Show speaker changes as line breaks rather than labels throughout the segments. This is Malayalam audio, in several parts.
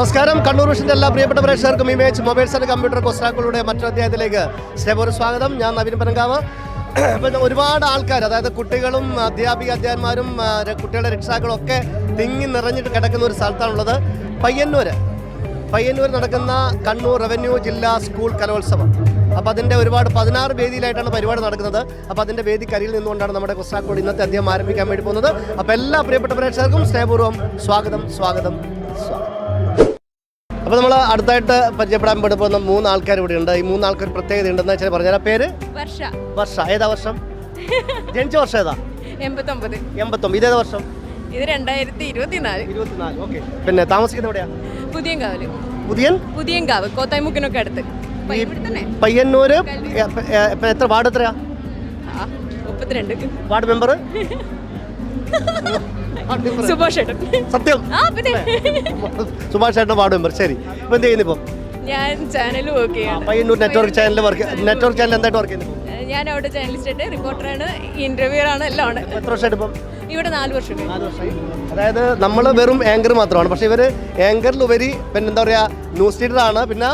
നമസ്കാരം. കണ്ണൂർ വിഷന്റെ എല്ലാ പ്രിയപ്പെട്ട പ്രേക്ഷകർക്കും ഇമേജ് മൊബൈൽസ് ആൻഡ് കമ്പ്യൂട്ടർ കൊസ്റ്റാക്കളുടെ മറ്റൊരു അധ്യായത്തിലേക്ക് സ്നേഹപൂർവ്വം സ്വാഗതം. ഞാൻ നവീൻ പനങ്കാവ്. ഇപ്പം ഒരുപാട് ആൾക്കാർ, അതായത് കുട്ടികളും അധ്യാപകന്മാരും കുട്ടികളുടെ രക്ഷിതാക്കളും ഒക്കെ തിങ്ങി നിറഞ്ഞിട്ട് കിടക്കുന്ന ഒരു സ്ഥലത്താണുള്ളത്. പയ്യന്നൂർ നടക്കുന്ന കണ്ണൂർ റവന്യൂ ജില്ലാ സ്കൂൾ കലോത്സവം. അപ്പോൾ അതിൻ്റെ 16 വേദിയിലായിട്ടാണ് പരിപാടി നടക്കുന്നത്. അപ്പോൾ അതിൻ്റെ വേദിക്കരിയിൽ നിന്നുകൊണ്ടാണ് നമ്മുടെ കൊസ്റ്റാക്കോട് ഇന്നത്തെ അധ്യായം ആരംഭിക്കാൻ വേണ്ടി പോകുന്നത്. അപ്പോൾ എല്ലാ പ്രിയപ്പെട്ട പ്രേക്ഷകർക്കും സ്നേഹപൂർവ്വം സ്വാഗതം. അപ്പോൾ നമ്മൾ അടുത്തായിട്ട് പരിചയപ്പെടാൻ വേണ്ടി പോകുന്ന 3 ആൾക്കാർ ഇവിടെ ഉണ്ട്. ഈ 3 ആൾക്കാർ പ്രത്യേകത ഉണ്ടെന്ന് വെച്ചാൽ പറഞ്ഞാൽ പേര് വർഷ. ഏതാ വർഷം? ജനിച്ച വർഷം ഏതാ? 89. ഇതേതാ വർഷം?
ഇത് 2024.
ഓക്കെ. പിന്നെ താമസിക്കുന്നത് എവിടെയാ?
പുതിയങ്കാവ് കോത്തായ്മുക്കിനൊക്കെ അടുത്ത്.
പയ്യന്നൂര്. എത്ര വാർഡ്? എത്രയാ?
32.
വാർഡ് മെമ്പർ
സുഭാഷ് ഏട്ടൻ.
സത്യം? സുഭാഷ് ഏട്ടൻ വാർഡ് മെമ്പർ. ശരി. ഇപ്പൊ എന്ത് ചെയ്യുന്നു? ഇപ്പം
ഞാൻ ചാനൽ വർക്ക് ചെയ്യാണ്.
പയ്യന്നൂർ നെറ്റ്വർക്ക് ചാനൽ എന്തായിട്ട് വർക്ക് ചെയ്യുന്നു?
ഞാൻ അവിടെ ജേർണലിസ്റ്റ്, റിപ്പോർട്ടറാണ്, ഇന്റർവ്യൂർ ആണ്, എല്ലാം ആണ്.
എത്ര വർഷമായിട്ട് ഇപ്പം?
ഇവിടെ 4 വർഷം.
അതായത് നമ്മൾ വെറും ആങ്കർ മാത്രമാണ്, പക്ഷെ ഇവര് ആങ്കറിലുപരി പിന്നെ എന്താ പറയാ, ന്യൂസ് റീഡറാണ്, പിന്നെ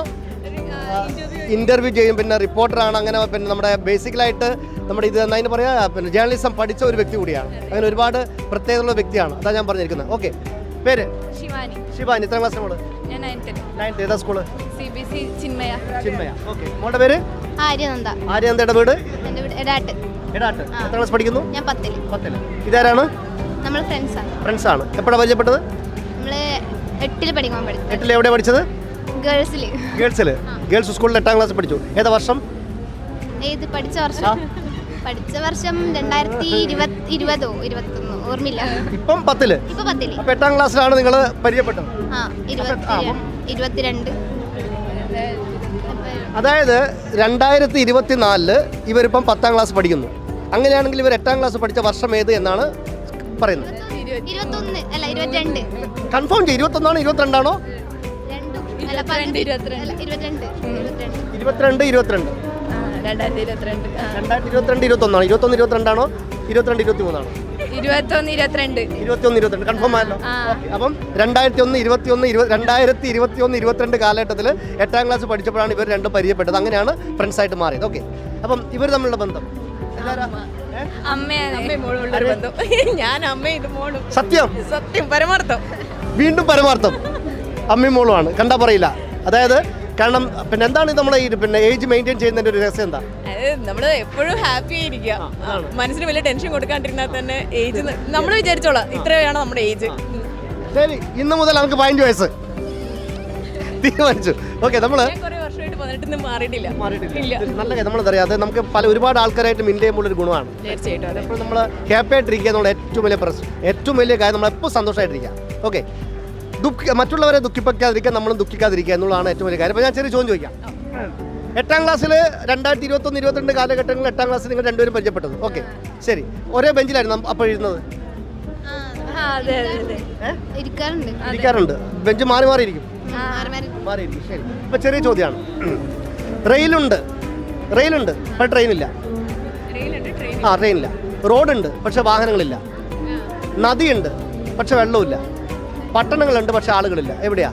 ഇന്റർവ്യൂ ചെയ്യും, പിന്നെ റിപ്പോർട്ടറാണ്. അങ്ങനെ പിന്നെ നമ്മുടെ ബേസിക്കലായിട്ട് നമ്മുടെ ഇത് എന്നതിന് പറയാ പിന്നെ ജേർണലിസം പഠിച്ച ഒരു വ്യക്തി കൂടിയാണ്. അങ്ങനെ ഒരുപാട് പ്രത്യേകതയുള്ള വ്യക്തിയാണ്. അതാണ് ഞാൻ പറഞ്ഞിരിക്കുന്നത്. ഓക്കെ. പേര്? ശിവാനി. എത്ര ക്ലാസ് മോള്?
ഞാൻ
9th. ഏതാ സ്കൂള്?
CBC ചിന്മയ.
ഓക്കെ. മോളുടെ പേര്? ആര്യനന്ദയുടെ വീട്?
എടാട്ട്.
എത്ര ക്ലാസ് പഠിക്കുന്നു?
ഞാൻ 10th.
ഇതാരാണ്?
നമ്മൾ
ഫ്രണ്ട്സ് ആണ്. എപ്പോഴാണ് പരിചയപ്പെട്ടത്?
നമ്മള് 8ൽ പഠിക്കാൻ പഠിച്ചു.
8ൽ എവിടെയാണ് പഠിച്ചത്?
ഗേൾസിൽ.
ഗേൾസ് സ്കൂളിൽ 8ാം ക്ലാസ് പഠിച്ചു. ഏതാ വർഷം?
പഠിച്ച വർഷം 2020 21 ഓർമ്മയില്ല.
ഇപ്പം 10ൽ. അപ്പോൾ 8ാം ക്ലാസ്സിലാണ് നിങ്ങൾ പരിചയപ്പെട്ടത്?
22.
അതായത് 2024 ഇവരിപ്പം 10ാം ക്ലാസ് പഠിക്കുന്നു. അങ്ങനെയാണെങ്കിൽ ഇവർ 8ാം ക്ലാസ് പഠിച്ച വർഷം ഏത് എന്നാണ് പറയുന്നത്?
22.
കൺഫേം ചെയ്യും. 21 ആണോ 22 ആണോ?
22.
2022 21 ആണോ? 22 23 ആണോ? 21 കൺഫേം ആയല്ലോ. അപ്പം 2021 കാലഘട്ടത്തിൽ 8ാം ക്ലാസ് പഠിച്ചപ്പോഴാണ് ഇവർ രണ്ടും പരിചയപ്പെട്ടത്. അങ്ങനെയാണ് ഫ്രണ്ട്സ് ആയിട്ട് മാറിയത്. ഓക്കെ. അപ്പം ഇവർ തമ്മിലുള്ള ബന്ധം
ഞാൻ അമ്മയും മോളും.
സത്യം
പരമാർത്ഥം.
വീണ്ടും പരമാർത്ഥം. അമ്മയും മോളുമാണ്. കണ്ടാ പറയില്ല. അതായത് കാരണം പിന്നെ എന്താണ് നമ്മളെ ഈ പിന്നെ ഏജ് മെയിൻറ്റെയിൻ ചെയ്യുന്നതിന്റെ ഒരു രഹസ്യം എന്താ?
നമ്മൾ എപ്പോഴും ഹാപ്പി ആയിരിക്കുക. മനസ്സിന് വലിയ ടെൻഷൻ കൊടുക്കാണ്ടിരുന്നാൽ തന്നെ ഏജ് നമ്മൾ വിചാരിച്ചോളാം ഇത്രയാണ് നമ്മുടെ ഏജ്.
ശരി. ഇന്ന് മുതൽ നമുക്ക് 15 വയസ്സ് തീരുമാനിച്ചു. ഓക്കെ. നമ്മള്
മാറിയിട്ടില്ല.
നല്ല നമ്മളറിയാതെ നമുക്ക് ഒരുപാട് ആൾക്കാരായിട്ട് മിന്റ് ചെയ്യുമ്പോൾ ഒരു ഗുണമാണ്.
തീർച്ചയായിട്ടും.
അപ്പോൾ നമ്മൾ ഹാപ്പി ആയിട്ടിരിക്കുക എന്നുള്ള ഏറ്റവും വലിയ കാര്യം. നമ്മളെപ്പോൾ സന്തോഷമായിട്ടിരിക്കുക. ഓക്കെ. മറ്റുള്ളവരെ ദുഃഖിപ്പിക്കാതിരിക്കുക, നമ്മളും ദുഃഖിക്കാതിരിക്കുക എന്നുള്ളതാണ് ഏറ്റവും വലിയ കാര്യം. അപ്പോൾ ഞാൻ ചെറിയ ചോദ്യം ചോദിക്കാം. 8ാം ക്ലാസ്സിൽ 2021-22 കാലഘട്ടങ്ങളിൽ 8ാം ക്ലാസ്സിൽ നിങ്ങൾ രണ്ടുപേരും പരിചയപ്പെട്ടത്. ഓക്കെ. ശരി. ഒരേ ബെഞ്ചിലായിരുന്നു അപ്പോൾ ഇരുന്നത്? ഇരിക്കാറുണ്ട്. ബെഞ്ച് മാറിയിരിക്കും. ശരി. ഇപ്പം ചെറിയ ചോദ്യമാണ്. റെയിലുണ്ട് പക്ഷെ ട്രെയിനില്ല. ട്രെയിനില്ല. റോഡുണ്ട് പക്ഷെ വാഹനങ്ങളില്ല. നദിയുണ്ട് പക്ഷെ വെള്ളമില്ല. പട്ടണങ്ങളുണ്ട് പക്ഷെ ആളുകളില്ല. എവിടെയാ?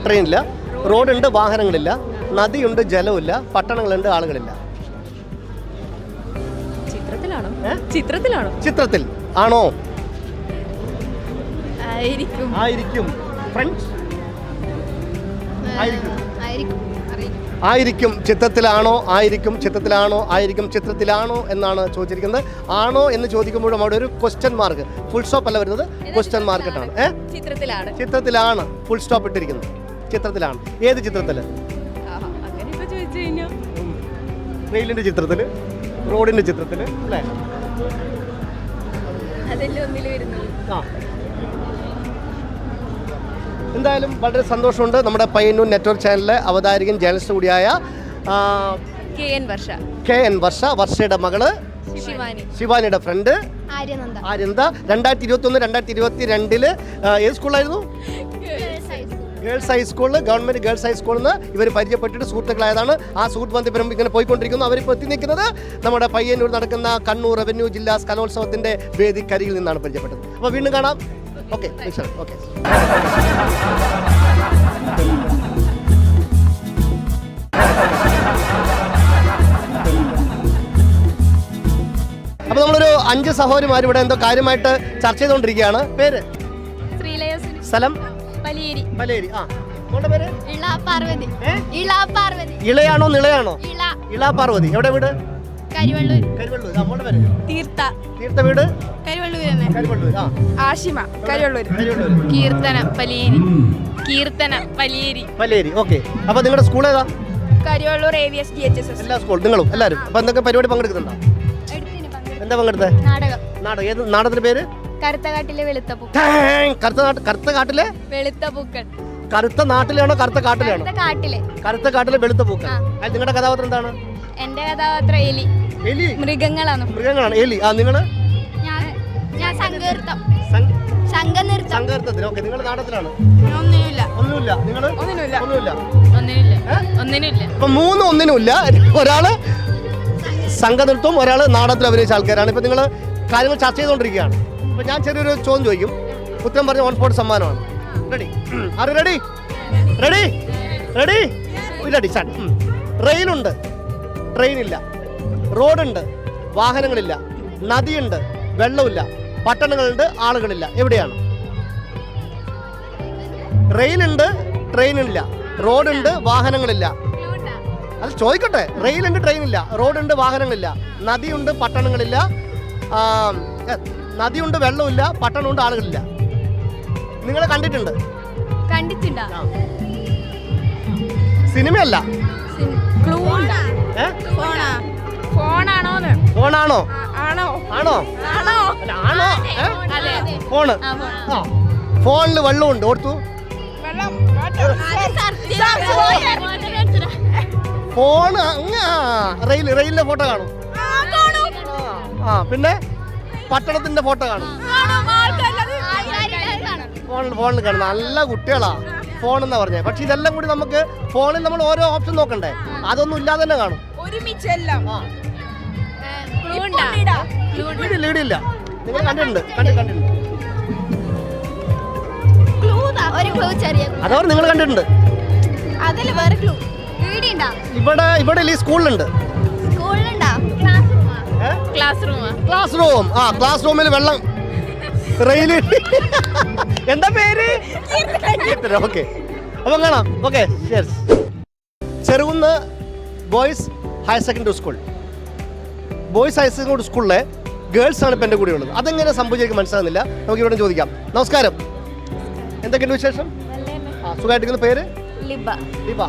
ട്രെയിനില്ല. റോഡുണ്ട്, വാഹനങ്ങളില്ല. നദിയുണ്ട്, ജലമില്ല. പട്ടണങ്ങളുണ്ട്, ആളുകളില്ല. ചിത്രത്തിൽ ആണോ? ആയിരിക്കും. ഫ്രണ്ട്സ് ആയിരിക്കും. ചിത്രത്തിലാണോ എന്നാണ് ചോദിച്ചിരിക്കുന്നത്. ആണോ എന്ന് ചോദിക്കുമ്പോഴും അവിടെ ഒരു ക്വസ്റ്റ്യൻ മാർക്ക്, ഫുൾ സ്റ്റോപ്പ് അല്ല വരുന്നത്, ക്വസ്റ്റ്യൻ മാർക്കിട്ടാണ്. ചിത്രത്തിലാണ് ഫുൾ സ്റ്റോപ്പ് ഇട്ടിരിക്കുന്നത്. ചിത്രത്തിലാണ്. ഏത് ചിത്രത്തില്? റെയിലിന്റെ ചിത്രത്തില്, റോഡിന്റെ ചിത്രത്തില് അല്ലേ? എന്തായാലും വളരെ സന്തോഷമുണ്ട്. നമ്മുടെ പയ്യന്നൂർ നെറ്റ്വർക്ക് ചാനലിലെ അവതാരികൻ ജേർണലിസ്റ്റ് കൂടിയായ KN വർഷയുടെ മകള് ശിവാനിയുടെ ഫ്രണ്ട് ആര്യനന്ദ. 2021-2022 ഏത് സ്കൂളിലായിരുന്നു? ഗേൾസ് ഹൈസ്കൂളിൽ, ഗവൺമെന്റ് ഗേൾസ് ഹൈസ്കൂളിൽ നിന്ന് ഇവർ പരിചയപ്പെട്ടിട്ട് സുഹൃത്തുക്കളായതാണ്. ആ സുഹൃത്ത് ബന്ധം ഇങ്ങനെ പോയിക്കൊണ്ടിരിക്കുന്നു. അവരിപ്പോൾ എത്തി നിൽക്കുന്നത് നമ്മുടെ പയ്യന്നൂർ നടക്കുന്ന കണ്ണൂർ റവന്യൂ ജില്ലാ കലോത്സവത്തിന്റെ വേദിക്കരികിൽ നിന്നാണ് പരിചയപ്പെട്ടത്. അപ്പോൾ വീണ്ടും കാണാം. Okay okay. അപ്പോൾ നമ്മളൊരു 5 സഹോദരിമാർ ഇവിടെ എന്തോ കാര്യമായിട്ട് ചർച്ച ചെയ്തുകൊണ്ടിരിക്കുകയാണ്. പേര്? സ്ഥലം? പലേരി. ആ, മോളുടെ പേര്? ഇളയാണോ നിളയാണോ? ഇള പാർവതി. എവിടെ വീട്? കരിവള്ളൂർ. ആ, മോളുടെ പേര്? തീർത്ഥ. വീട്? കരിവള്ളൂർ. ആ.
ആഷിമ. കരിവള്ളൂർ.
പലേരി. ഓക്കെ. അപ്പോൾ നിങ്ങളുടെ സ്കൂൾ ഏതാ?
Karivellur AVS GHSS.
എല്ലാ സ്കൂൾ നിങ്ങളും എല്ലാവരും അപ്പോൾ എന്തൊക്കെ പരിപാടി പങ്കെടുക്കുന്നുണ്ടോ? എന്താ പങ്കെടുത്തത്? നാടകം. ഏത് നാടകത്തിന്റെ പേര്?
കറുത്ത കാട്ടിലെ വെളുത്ത പൂക്കൾ.
കറുത്ത കാട്ടിലെ
വെളുത്ത പൂക്കൾ.
കറുത്ത നാട്ടിലാണോ കറുത്ത കാട്ടിലാണോ? കറുത്ത കാട്ടിലെ വെളുത്ത പൂക്കൾ. അത് നിങ്ങളുടെ കഥാപാത്രം എന്താണ്?
എന്റെ കഥാപാത്രം എലി. മൃഗങ്ങളാണ്.
എലി. ആ, നിങ്ങള്?
ഞാൻ സങ്കീർത്തം.
സങ്കീർത്തത്തിൽ. ഓക്കെ. നിങ്ങളുടെ നാടകത്തിലാണ്? ഒന്നുമില്ല. നിങ്ങള്? ഒന്നിനുമില്ല. ഇപ്പൊ 3 ഒന്നിനുമില്ല. ഒരാള് സംഘനൃത്തവും ഒരാള് നാടകത്തിൽ അഭിനയിച്ച ആൾക്കാരാണ്. ഇപ്പൊ നിങ്ങൾ കാര്യങ്ങൾ ചർച്ച ചെയ്തുകൊണ്ടിരിക്കുകയാണ്. അപ്പൊ ഞാൻ ചെറിയൊരു ചോദ്യം ചോദിക്കും, ഉത്തരം പറഞ്ഞ ഓൺ സ്പോട്ട് സമ്മാനമാണ്. റെഡി? റെയിലുണ്ട്, ട്രെയിനില്ല. റോഡുണ്ട്, വാഹനങ്ങളില്ല. നദിയുണ്ട്, വെള്ളമില്ല. പട്ടണങ്ങളുണ്ട്, ആളുകളില്ല. എവിടെയാണ്? റെയിലുണ്ട്, ട്രെയിനില്ല. റോഡുണ്ട്, വാഹനങ്ങളില്ല. അത് ചോദിക്കട്ടെ. റെയിലുണ്ട്, ട്രെയിനില്ല. റോഡുണ്ട്, വാഹനങ്ങളില്ല. നദിയുണ്ട്, പട്ടണങ്ങളില്ല. നദിയുണ്ട്, വെള്ളമില്ല. പട്ടണമുണ്ട്, ആളുകളില്ല. നിങ്ങൾ കണ്ടിട്ടുണ്ടോ? സിനിമയല്ല. ഫോണാണോ? ആണോ? ഫോണ്. ഫോണില് വെള്ളമുണ്ട്. ഓർത്തു? ഫോണ്. റെയിലിന്റെ ഫോട്ടോ കാണും. ആ, പിന്നെ പട്ടണത്തിന്റെ ഫോട്ടോ കാണും. ഫോണിൽ കാണും. നല്ല കുട്ടികളാ ഫോൺ എന്നാ പറഞ്ഞത്. പക്ഷെ ഇതെല്ലാം കൂടി നമുക്ക് ഫോണിൽ നമ്മൾ ഓരോ ഓപ്ഷൻ നോക്കണ്ടേ? അതൊന്നും ഇല്ലാതെ തന്നെ കാണും. ലീഡില്ല. നിങ്ങൾ കണ്ടിട്ടുണ്ട്? അതവർ നിങ്ങൾ കണ്ടിട്ടുണ്ട്. ഇവിടെ ഈ സ്കൂളിലുണ്ട്. Class room. ആ, ക്ലാസ് റൂമിൽ വെള്ളം. റെയില്. എന്താ പേര്? ഓക്കെ. അപ്പം കാണാം. Okay. Cherukunnu boys higher secondary school. Boys higher secondary സ്കൂളിലെ ഗേൾസ് ആണ് ഇപ്പം എൻ്റെ കൂടെ ഉള്ളത്. അതെങ്ങനെ സംഭവിച്ചേക്ക് മനസ്സിലാകുന്നില്ല. നമുക്ക് ഇവിടെ ചോദിക്കാം. നമസ്കാരം. എന്തൊക്കെയുണ്ട് വിശേഷം? ആ, സുഖമായിട്ടിരിക്കുന്ന. പേര്? ലിബ.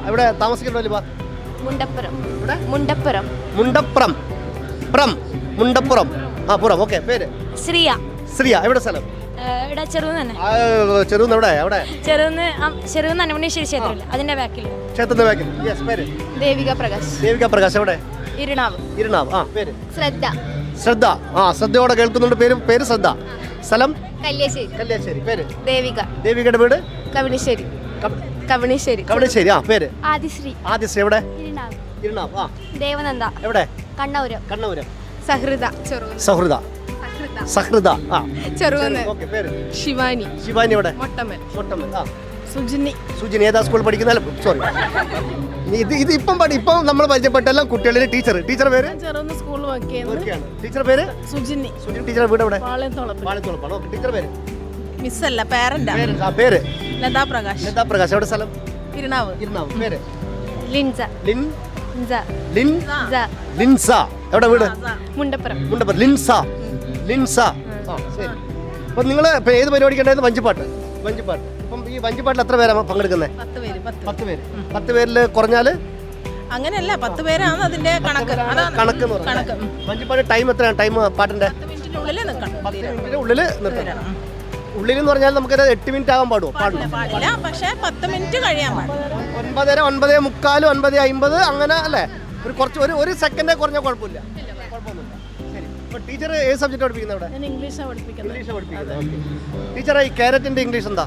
എവിടെ താമസിക്കുന്നത്? ലിബ? മുണ്ടപ്പുറം. ആ, പുറം. ഓക്കെ. പേര്? ശ്രീയ. എവിടെ സ്ഥലം? ചെറുകുന്ന്. എവിടെ? ചെറുകുന്ന് അന്നപൂർണേശ്വരി ക്ഷേത്രം. അതിന്റെ ബാക്കിൽ. ക്ഷേത്രത്തിന്റെ ബാക്കിൽ. യെസ്. പേര്? ദേവിക പ്രകാശ്. എവിടെ? ഇരിണാവ്. ആ, പേര്? ശ്രദ്ധ. ആ, ശ്രദ്ധയോടെ കേൾക്കുന്നുണ്ട്. പേര് ശ്രദ്ധ. സ്ഥലം? കല്യാശ്ശേരി. പേര്? ദേവികയുടെ വീട്? കവണിശ്ശേരി. ആ, പേര്? ആദിശ്രീ. എവിടെ? ഇരിണാവ്. ആ. ദേവനന്ദ. എവിടെ? കണ്ണൂരം. സഹൃദ. ആ, ചെറുകുന്ന്. ഓക്കെ. പേര്? ശിവാനി. എവിടെ? മൊട്ടമ്മൽ. ആ. സുജിനി. ഏതാ സ്കൂളിൽ പഠിക്കുന്ന? സോറി, ഇപ്പം നമ്മൾ പരിചയപ്പെട്ട എല്ലാം കുട്ടികളിലെ ടീച്ചർ പേര്? ടീച്ചർ പേര്? സുജിനി. ടീച്ചർ വീട് എവിടെ? പാളയത്തോളപ്പാണ്. ഓക്കെ. ടീച്ചർ പേര്? മിസ്സല്ല, പേരന്റ്. പേര്? ലതാ പ്രകാശ്. എവിടെ സ്ഥലം? ഇരിണാവ്. പേര്? ലിൻസ. എവിടെ വീട്? മുണ്ടപ്പുറം. ലിൻസ. ആ, ശരി. അപ്പം നിങ്ങൾ ഏത് പരിപാടിക്കുണ്ടായിരുന്നു? വഞ്ചിപ്പാട്ട്. അപ്പം ഈ വഞ്ചിപ്പാട്ടിൽ എത്ര പേരാണ് പങ്കെടുക്കുന്നത്? 10 പേര്. 10 പേരിൽ കുറഞ്ഞാൽ? അങ്ങനെയല്ല, 10 പേരാണ് അതിന്റെ കണക്ക്. വഞ്ചിപ്പാട്ട് ടൈം എത്രയാണ്? ടൈം പാട്ടിന്റെ 10 മിനിറ്റിന്റെ ഉള്ളിൽ നിർത്തണം. ഉള്ളിൽ എന്ന് പറഞ്ഞാൽ നമുക്കത് 8 മിനിറ്റ് ആകാൻ പാടില്ല. പക്ഷേ 10 മിനിറ്റ് കഴിയാൻ പാടില്ല. 9:30, 9:45, 9:50 അങ്ങനെ അല്ലേ? ഒരു സെക്കൻഡ് കുറഞ്ഞാൽ കുഴപ്പമില്ല. ശരി. അപ്പോൾ ടീച്ചർ ഏത് സബ്ജക്റ്റ് പഠിപ്പിക്കുന്നത്? അവിടെ ഇംഗ്ലീഷാണ് പഠിപ്പിക്കുന്നത്. ടീച്ചറെ, ഈ ക്യാരറ്റിന്റെ ഇംഗ്ലീഷ് എന്താ?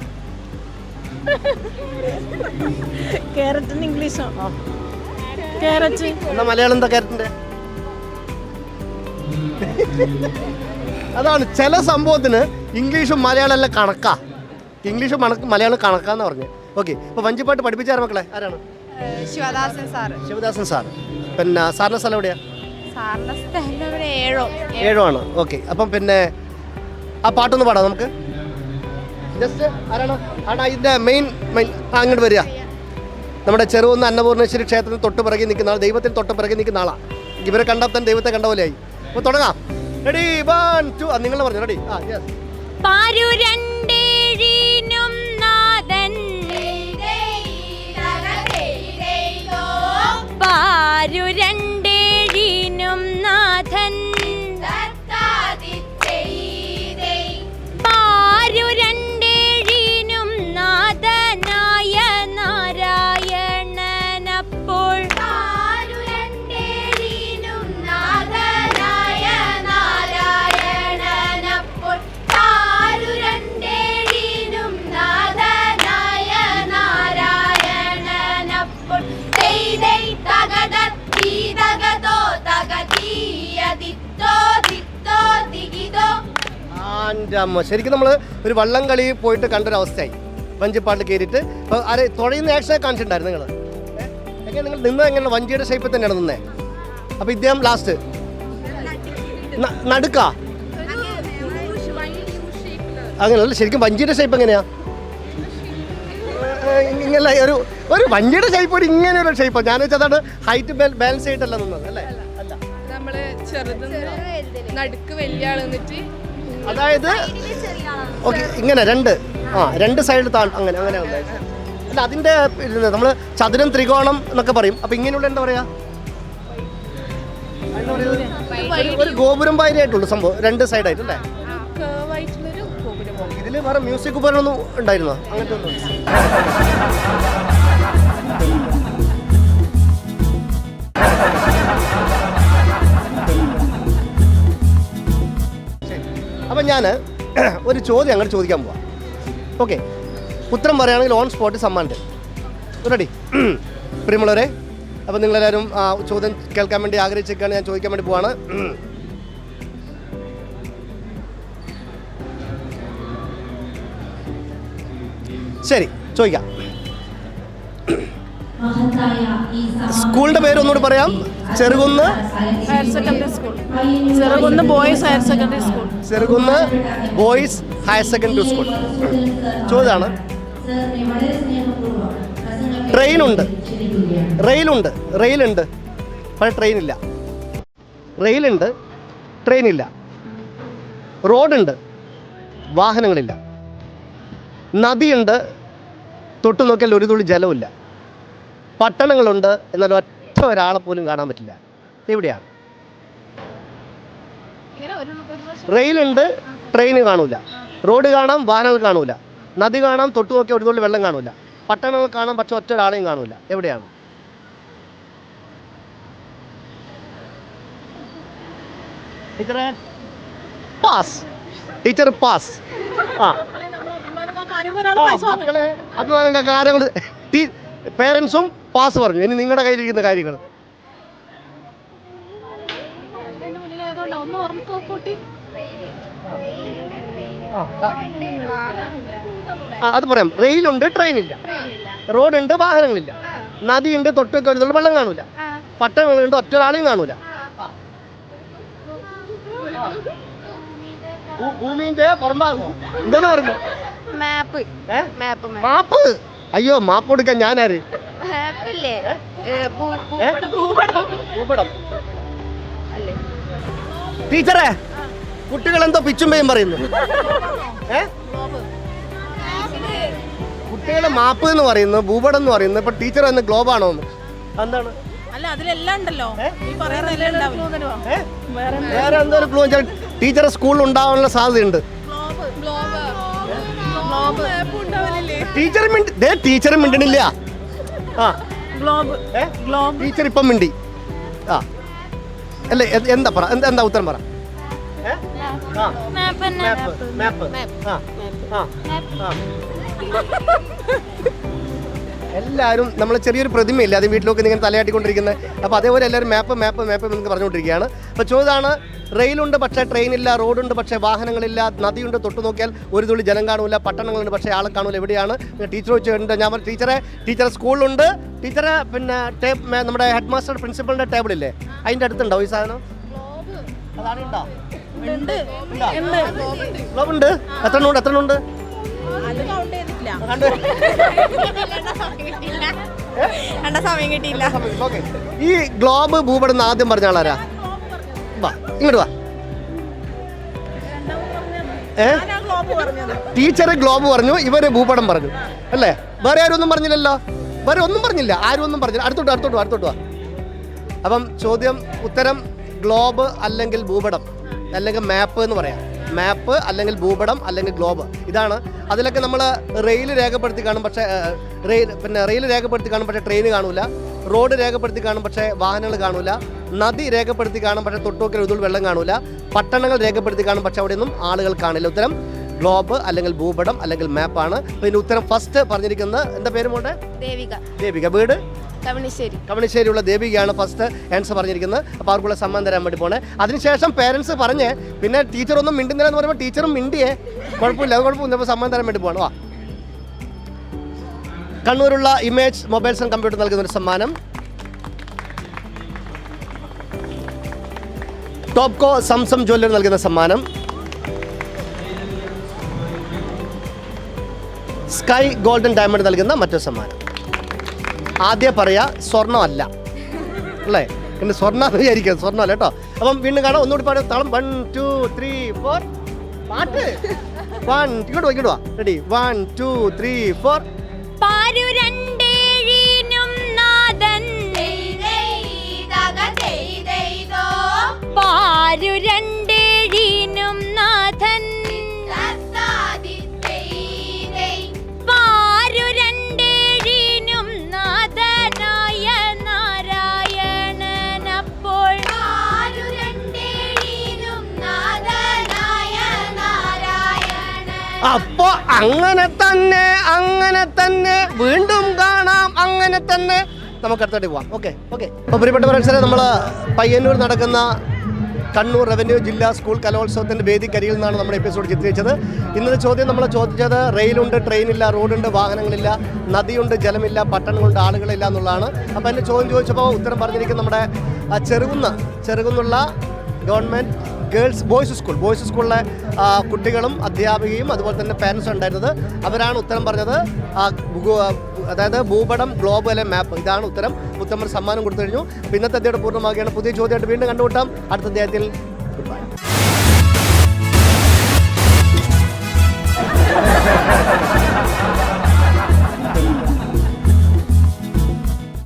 ക്യാരറ്റിന്റെ ഇംഗ്ലീഷോ? എന്നാ മലയാളം എന്താ ക്യാരറ്റിന്റെ? അതാണ് ചില സംഭവത്തിന് ഇംഗ്ലീഷും മലയാളം എല്ലാം കണക്കാ. ഇംഗ്ലീഷും മലയാളം കണക്കാന്ന് പറഞ്ഞു. ഓക്കെ, അപ്പോൾ വഞ്ചിപ്പാട്ട് പഠിപ്പിച്ചാറ് മക്കളെ ആരാണ്?
ശിവദാസൻ സാറ്.
ശിവദാസൻ സാർ. പിന്നെ സാറിൻ്റെ സ്ഥലം എവിടെയാണ്?
സാറിന്റെ സ്ഥലം ഇവിടെ ഏഴോ.
ഏഴോണ്. ഓക്കെ, അപ്പം പിന്നെ ആ പാട്ടൊന്ന് പാടാം നമുക്ക്. ജസ്റ്റ് ആരാണ് ഇതിൻ്റെ മെയിൻ അങ്ങോട്ട് വരിക. നമ്മുടെ ചെറുകുന്ന് അന്നപൂർണേശ്വരി ക്ഷേത്രത്തിന് തൊട്ട് പിറകെ നിൽക്കുന്ന ആൾ, ദൈവത്തിന് തൊട്ട് പിറകെ നിൽക്കുന്ന ആളാണ്. ഇവരെ കണ്ടാൽ തന്നെ ദൈവത്തെ കണ്ട പോലെയായി. അപ്പോൾ തുടങ്ങാം. റെഡി 1 2 നിങ്ങൾ പറഞ്ഞു. റെഡി? ആ യെസ്.
പാരുരണ്ടേഴിനും നാഥൻ, പാരുരണ്ടേഴിനും നാഥൻ, പാരുരണ്ടേഴിനും നാഥനായ നാരായണനപ്പോൾ, പാരുരണ്ടേഴിനും നാഥനായ നാരായണനപ്പോൾ, പാരുരണ്ടേഴിനും നാഥനായ നാരായണനപ്പോൾ, ദൈദൈ തഗദത്തി തഗദോ തഗതീയദിത്തോ ദിത്തോ ദിഗിതോ.
അമ്മ, ശരിക്കും നമ്മൾ ഒരു വള്ളം കളി പോയിട്ട് കണ്ടൊരവസ്ഥയായി. വഞ്ചിപ്പാട്ട് കയറിയിട്ട് അപ്പോൾ ആരെ തുഴയുന്ന ആക്ഷൻ കാണിച്ചിട്ടുണ്ടായിരുന്നു നിങ്ങൾ? എങ്ങനെ നിങ്ങൾ നിന്ന് എങ്ങനെ വഞ്ചിയുടെ ഷേപ്പിൽ തന്നെയാണ് നിന്നേ? അപ്പോൾ ഇദ്ദേഹം ലാസ്റ്റ് നടുക്കാ അങ്ങനെയല്ല, ശരിക്കും വഞ്ചിയുടെ ഷേപ്പ് എങ്ങനെയാ? ഇങ്ങനെ ഒരു വഞ്ചിയുടെ ഷേപ്പ് ഒരു ഇങ്ങനെ ഒരു ഷേപ്പാണ്. ഞാൻ വെച്ചാൽ അതാണ് ഹൈറ്റ് ബാലൻസ് ചെയ്തിട്ടല്ല നിന്നത് അല്ലേ? അല്ല,
നമ്മള് നടുക്ക് വലിയ ആൾ നിന്നിട്ട്,
അതായത് ഓക്കെ ഇങ്ങനെ രണ്ട് സൈഡിൽ അങ്ങനെ അങ്ങനെ ഉണ്ടായിരുന്നു. അല്ല, അതിൻ്റെ നമ്മൾ ചതുരം ത്രികോണം എന്നൊക്കെ പറയും. അപ്പം ഇങ്ങനെയുള്ള എന്താ പറയുക, ഒരു ഗോപുരം പായനായിട്ടുള്ളൂ സംഭവം, രണ്ട് സൈഡായിട്ട് അല്ലേ? ഇതിൽ വേറെ മ്യൂസിക് ഉപകരണമൊന്നും ഉണ്ടായിരുന്നോ? അങ്ങനത്തെ ഒന്നും? അപ്പം ഞാൻ ഒരു ചോദ്യം അങ്ങോട്ട് ചോദിക്കാൻ പോവാം. ഓക്കെ, ഉത്തരം പറയുകയാണെങ്കിൽ ഓൺ സ്പോട്ട് സമ്മാനം. റെഡി? പ്രിയമുള്ളവരെ, അപ്പം നിങ്ങളെല്ലാവരും ചോദ്യം കേൾക്കാൻ വേണ്ടി ആഗ്രഹിച്ചേക്കാണ്. ഞാൻ ചോദിക്കാൻ വേണ്ടി പോവാണ്. ശരി, ചോദിക്കാം. സ്കൂളിൻ്റെ പേര് ഒന്നുകൂടി പറയാം. Cherukunnu
higher secondary school. Cherukunnu boys higher secondary school.
Cherukunnu boys higher secondary school. ചോദ്യമാണ്, ട്രെയിനുണ്ട്, റെയിലുണ്ട് പക്ഷേ ട്രെയിനില്ല. റെയിലുണ്ട്, ട്രെയിനില്ല. റോഡുണ്ട്, വാഹനങ്ങളില്ല. നദിയുണ്ട്, തൊട്ടു നോക്കിയാൽ ഒരു തുള്ളി ജലമില്ല. പട്ടണങ്ങളുണ്ട്, എന്നാൽ ഒറ്റ ഒരാളെ പോലും കാണാൻ പറ്റില്ല. എവിടെയാണ്? റെയിലുണ്ട്, ട്രെയിൻ കാണൂല. റോഡ് കാണാം, വാഹനങ്ങൾ കാണൂല. നദി കാണാം, തൊട്ടു നോക്കിയാൽ ഒരു തുള്ളി വെള്ളം കാണൂല. പട്ടണങ്ങൾ കാണാം, പക്ഷെ ഒറ്റ ഒരാളെയും കാണൂല. എവിടെയാണ്? ടീച്ചറെ പാസ്. Teacher pass. മക്കളെ, അത് കാര്യങ്ങൾ പേരൻസും പാസ് പറഞ്ഞു. ഇനി നിങ്ങളുടെ കയ്യിലിരിക്കുന്ന കാര്യങ്ങൾ അത് പറയാം. റെയിലുണ്ട്, ട്രെയിനില്ല. റോഡുണ്ട്, വാഹനങ്ങളില്ല. നദിയുണ്ട്, തൊട്ടൊക്കെ ഒരു വെള്ളം കാണൂല. പട്ടണങ്ങളുണ്ട്, ഒറ്റ ഒരാളെയും കാണൂല. ഭൂമിന്റെ പുറംഭാഗം എന്താ പറഞ്ഞു?
മാപ്പ്.
മാപ്പ്? അയ്യോ, മാപ്പ് കൊടുക്കാൻ ഞാനാര്? ടീച്ചറെ, കുട്ടികൾ എന്തോ പിച്ചുമ്പയും പറയുന്നു. കുട്ടികൾ മാപ്പ് എന്ന് പറയുന്നു, ഭൂപടം എന്ന് പറയുന്നു. ഇപ്പൊ ടീച്ചർ എന്ന് ഗ്ലോബാണോ? എന്താണ്?
അല്ല, അതിലെല്ലാം ഉണ്ടല്ലോ.
വേറെ എന്തോ ഒരു ക്ലൂ ടീച്ചറെ സ്കൂളിൽ ഉണ്ടാവാനുള്ള സാധ്യതയുണ്ട്. ടീച്ചർ മിണ്ടണില്ല. ടീച്ചർ ഇപ്പം മിണ്ടി. അല്ലേ, എന്താ പറ, എന്താ ഉത്തരം പറ. എല്ലാവരും നമ്മൾ ചെറിയൊരു പ്രതിമയില്ല, അത് വീട്ടിലൊക്കെ ഇങ്ങനെ തലയാട്ടിക്കൊണ്ടിരിക്കുന്നത്. അപ്പോൾ അതേപോലെ എല്ലാവരും മാപ്പ് എന്നൊക്കെ പറഞ്ഞുകൊണ്ടിരിക്കുകയാണ്. അപ്പോൾ ചോദ്യമാണ്, റെയിലുണ്ട് പക്ഷേ ട്രെയിനില്ല, റോഡുണ്ട് പക്ഷേ വാഹനങ്ങളില്ല, നദിയുണ്ട് തൊട്ടു നോക്കിയാൽ ഒരു തുള്ളി ജലം കാണൂല, പട്ടണങ്ങളുണ്ട് പക്ഷേ ആളെ കാണൂല, എവിടെയാണ്? ടീച്ചർ ചോദിച്ചിട്ടുണ്ട്. ഞാൻ പറഞ്ഞു ടീച്ചറെ സ്കൂളിലുണ്ട്, ടീച്ചറെ പിന്നെ നമ്മുടെ ഹെഡ് മാസ്റ്റർ പ്രിൻസിപ്പളിൻ്റെ ടേബിളില്ലേ അതിൻ്റെ അടുത്തുണ്ടോ ഈ സാധനം? അതാണ് ഉണ്ടോ? ഗ്ലോബ് ഉണ്ട്. എത്ര ഉണ്ട്?
സമയം കിട്ടിയില്ല.
ഈ ഗ്ലോബ് ഭൂപടം ആദ്യം പറഞ്ഞ ആളാരാ? വാ ഇങ്ങോട്ട് വാ. ടീച്ചറ് ഗ്ലോബ് പറഞ്ഞു, ഇവര് ഭൂപടം പറഞ്ഞു അല്ലേ? വേറെ ആരും ഒന്നും പറഞ്ഞില്ലല്ലോ. വേറെ ഒന്നും പറഞ്ഞില്ല, ആരും ഒന്നും പറഞ്ഞില്ല. അടുത്തോട്ട് വാ. അപ്പം ഉത്തരം ഗ്ലോബ് അല്ലെങ്കിൽ ഭൂപടം അല്ലെങ്കിൽ മാപ്പ് എന്ന് പറയാം. മാപ്പ് അല്ലെങ്കിൽ ഭൂപടം അല്ലെങ്കിൽ ഗ്ലോബ്, ഇതാണ്. അതിലൊക്കെ നമ്മൾ റെയിൽ രേഖപ്പെടുത്തി കാണും, പക്ഷേ റെയിൽ രേഖപ്പെടുത്തി കാണും പക്ഷേ ട്രെയിൻ കാണൂല, റോഡ് രേഖപ്പെടുത്തി കാണും പക്ഷേ വാഹനങ്ങൾ കാണൂല, നദി രേഖപ്പെടുത്തി കാണും പക്ഷേ തൊട്ടുനോക്കിയാൽ ഒരു വെള്ളം കാണൂല, പട്ടണങ്ങൾ രേഖപ്പെടുത്തി കാണും പക്ഷേ അവിടെയൊന്നും ആളുകൾ കാണില്ല. ഉത്തരം ഗ്ലോബ് അല്ലെങ്കിൽ ഭൂപടം അല്ലെങ്കിൽ മാപ്പാണ്. പിന്നെ ഉത്തരം ഫസ്റ്റ് പറഞ്ഞിരിക്കുന്നത് എന്താ പേര് മോളുടെ? ദേവിക. വീട് കവണിശ്ശേരിയുള്ള ദേവികയാണ് ഫസ്റ്റ് ആൻസർ പറഞ്ഞിരിക്കുന്നത്. അപ്പോൾ അവർക്കുള്ള സമ്മാനം തരാൻ വേണ്ടി പോണേ. അതിനുശേഷം പേരൻസ് പറഞ്ഞ് പിന്നെ ടീച്ചറൊന്നും മിണ്ടുന്നില്ല എന്ന് പറയുമ്പോൾ ടീച്ചറും മിണ്ടിയേ, കുഴപ്പമില്ല. അപ്പോൾ സമ്മാനം തരാൻ വേണ്ടി പോകണം. വാ. കണ്ണൂരുള്ള ഇമേജ് മൊബൈൽസ് ആൻഡ് കമ്പ്യൂട്ടർ നൽകുന്ന ഒരു സമ്മാനം. ടോപ്കോ സംസം ജ്വല്ലറി നൽകുന്ന സമ്മാനം. സ്കൈ ഗോൾഡൻ ഡയമണ്ട് നൽകുന്ന മറ്റൊരു സമ്മാനം. ആദ്യം പറയാ സ്വർണ്ണമല്ല അല്ലേ? പിന്നെ സ്വർണ്ണം വിചാരിക്കുക, സ്വർണ്ണമല്ല കേട്ടോ. അപ്പം വീണ്ടും കാണാം. ഒന്നുകൂടി പാടും. താളം 1 2 3 4 പാട്ട്. ഇങ്ങോട്ട് വാ. റെഡി? 1 2 3 4. അപ്പൊ അങ്ങനെ തന്നെ വീണ്ടും കാണാം. അങ്ങനെ തന്നെ നമുക്ക് അടുത്തോട്ട് പോവാം. ഓക്കെ. അപ്പോൾ പ്രിയപ്പെട്ട പ്രേക്ഷകരെ, നമ്മൾ പയ്യന്നൂർ നടക്കുന്ന കണ്ണൂർ റവന്യൂ ജില്ലാ സ്കൂൾ കലോത്സവത്തിൻ്റെ വേദിക്കരിയിൽ നിന്നാണ് നമ്മുടെ എപ്പിസോഡ് ചിത്രീകരിച്ചത്. ഇന്നത്തെ ചോദ്യം നമ്മൾ ചോദിച്ചത് റെയിലുണ്ട്, ട്രെയിനില്ല, റോഡുണ്ട്, വാഹനങ്ങളില്ല, നദിയുണ്ട്, ജലമില്ല, പട്ടണങ്ങളുണ്ട്, ആളുകളില്ല എന്നുള്ളതാണ്. അപ്പോൾ എൻ്റെ ചോദ്യം ചോദിച്ചപ്പോൾ ഉത്തരം പറഞ്ഞിരിക്കുന്നത് നമ്മുടെ ചെറുകുന്നുള്ള ഗവൺമെൻറ് ബോയ്സ് സ്കൂളിലെ കുട്ടികളും അധ്യാപികയും അതുപോലെ തന്നെ പാരൻസും ഉണ്ടായിരുന്നത്. അവരാണ് ഉത്തരം പറഞ്ഞത്. അതായത് ഭൂപടം, ഗ്ലോബ് അല്ലെ മാപ്പ്, ഇതാണ് ഉത്തരം. ഉത്തരം സമ്മാനം കൊടുത്തു കഴിഞ്ഞു. ഇന്നത്തെ അധ്യായം പൂർണ്ണമാവുകയാണ്. പുതിയ ചോദ്യമായിട്ട് വീണ്ടും കണ്ടുമുട്ടാം അടുത്ത അധ്യായത്തിൽ. Good bye.